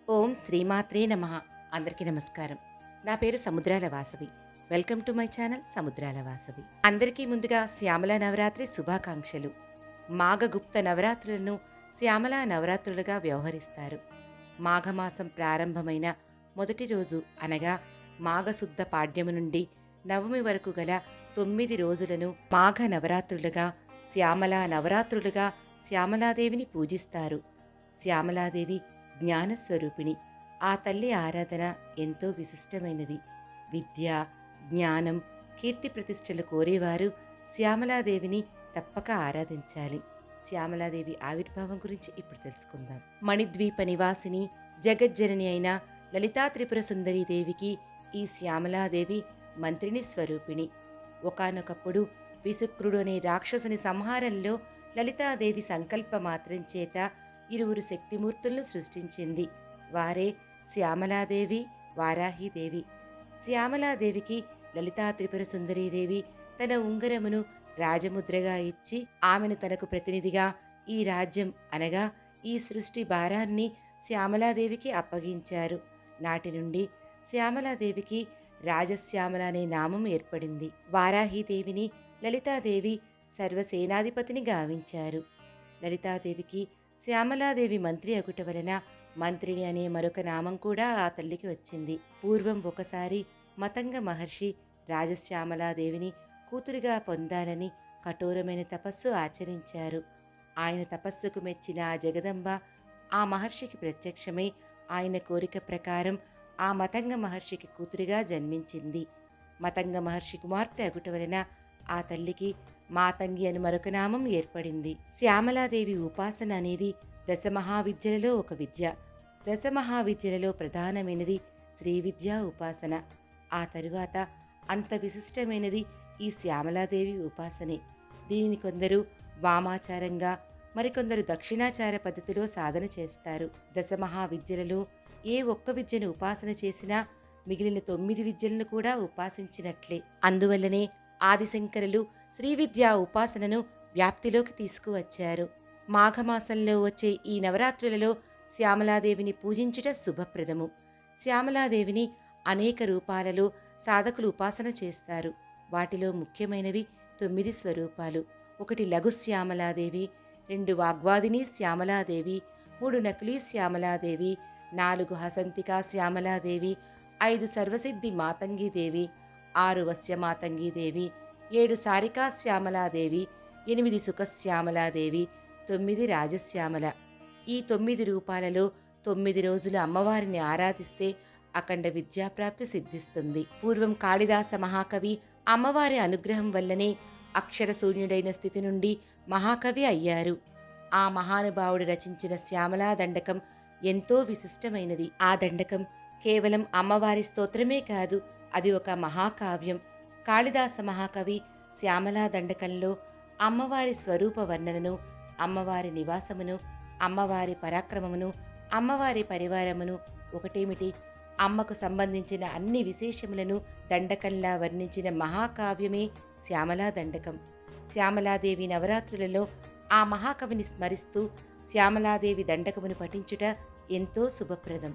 ఓం శ్రీమాత్రే నమః. అందరికీ నమస్కారం. నా పేరు Samudrala Vasavi. Welcome to my channel Samudrala Vasavi. అందరికీ ముందుగా శ్యామల నవరాత్రి శుభాకాంక్షలు. మాఘగుప్త నవరాత్రులను శ్యామల నవరాత్రులుగా వ్యవహరిస్తారు. మాఘమాసం ప్రారంభమైన మొదటి రోజు అనగా మాఘశుద్ధ పాడ్యము నుండి నవమి వరకు గల 9 రోజులను మాఘ నవరాత్రులుగా శ్యామల నవరాత్రులుగా శ్యామలాదేవిని పూజిస్తారు. శ్యామలాదేవి జ్ఞానస్వరూపిణి. ఆ తల్లి ఆరాధన ఎంతో విశిష్టమైనది. విద్య, జ్ఞానం, కీర్తి ప్రతిష్టలు కోరేవారు శ్యామలాదేవిని తప్పక ఆరాధించాలి. శ్యామలాదేవి ఆవిర్భావం గురించి ఇప్పుడు తెలుసుకుందాం. మణిద్వీప నివాసిని జగజ్జనని అయిన లలితా త్రిపుర సుందరీదేవికి ఈ శ్యామలాదేవి మంత్రిని స్వరూపిణి. ఒకానొకప్పుడు విసుక్రుడు అనే రాక్షసుని సంహారంలో లలితాదేవి సంకల్ప మాత్రం చేత ఇరువురు శక్తిమూర్తులను సృష్టించింది. వారే శ్యామలాదేవి, వారాహీదేవి. శ్యామలాదేవికి లలితా త్రిపుర సుందరీదేవి తన ఉంగరమును రాజముద్రగా ఇచ్చి ఆమెను తనకు ప్రతినిధిగా ఈ రాజ్యం అనగా ఈ సృష్టి భారాన్ని శ్యామలాదేవికి అప్పగించారు. నాటి నుండి శ్యామలాదేవికి రాజశ్యామల అనే నామం ఏర్పడింది. వారాహీదేవిని లలితాదేవి సర్వసేనాధిపతిని గావించారు. లలితాదేవికి శ్యామలాదేవి మంత్రి అగుట వలన మంత్రిని అనే మరొక నామం కూడా ఆ తల్లికి వచ్చింది. పూర్వం ఒకసారి మతంగ మహర్షి రాజశ్యామలాదేవిని కూతురుగా పొందాలని కఠోరమైన తపస్సు ఆచరించారు. ఆయన తపస్సుకు మెచ్చిన ఆ జగదంబ ఆ మహర్షికి ప్రత్యక్షమై ఆయన కోరిక ప్రకారం ఆ మతంగ మహర్షికి కూతురిగా జన్మించింది. మతంగ మహర్షి కుమార్తె అగుట వలన ఆ తల్లికి మాతంగి అని మరొక నామం ఏర్పడింది. శ్యామలాదేవి ఉపాసన అనేది దశమహావిద్యలలో ఒక విద్య. దశమహావిద్యలలో ప్రధానమైనది శ్రీ విద్యా ఉపాసన. ఆ తరువాత అంత విశిష్టమైనది ఈ శ్యామలాదేవి ఉపాసనే. దీనిని కొందరు వామాచారంగా, మరికొందరు దక్షిణాచార పద్ధతిలో సాధన చేస్తారు. దశమహావిద్యలలో ఏ ఒక్క విద్యను ఉపాసన చేసినా మిగిలిన 9 విద్యలను కూడా ఉపాసించినట్లే. అందువల్లనే ఆదిశంకరులు శ్రీ విద్యా ఉపాసనను వ్యాప్తిలోకి తీసుకువచ్చారు. మాఘమాసంలో వచ్చే ఈ నవరాత్రులలో శ్యామలాదేవిని పూజించుట శుభప్రదము. శ్యామలాదేవిని అనేక రూపాలలో సాధకులు ఉపాసన చేస్తారు. వాటిలో ముఖ్యమైనవి 9 స్వరూపాలు. 1 లఘు శ్యామలాదేవి, 2 వాగ్వాదిని శ్యామలాదేవి, 3 నకులీ శ్యామలాదేవి, 4 హసంతికా శ్యామలాదేవి, 5 సర్వసిద్ధి మాతంగీదేవి, 6 వశ్యమాతంగీదేవి, 7 సారికా శ్యామలాదేవి, 8 సుఖశ్యామలాదేవి, 9 రాజశ్యామల. ఈ 9 రూపాలలో 9 రోజులు అమ్మవారిని ఆరాధిస్తే అఖండ విద్యాప్రాప్తి సిద్ధిస్తుంది. పూర్వం కాళిదాస మహాకవి అమ్మవారి అనుగ్రహం వల్లనే అక్షరశూన్యుడైన స్థితి నుండి మహాకవి అయ్యారు. ఆ మహానుభావుడు రచించిన శ్యామలా దండకం ఎంతో విశిష్టమైనది. ఆ దండకం కేవలం అమ్మవారి స్తోత్రమే కాదు, అది ఒక మహాకావ్యం. కాళిదాస మహాకవి శ్యామలా దండకంలో అమ్మవారి స్వరూప వర్ణనను, అమ్మవారి నివాసమును, అమ్మవారి పరాక్రమమును, అమ్మవారి పరివారమును, ఒకటేమిటి అమ్మకు సంబంధించిన అన్ని విశేషములను దండకంలా వర్ణించిన మహాకావ్యమే శ్యామలా దండకం. శ్యామలాదేవి నవరాత్రులలో ఆ మహాకవిని స్మరిస్తూ శ్యామలాదేవి దండకమును పఠించుట ఎంతో శుభప్రదం.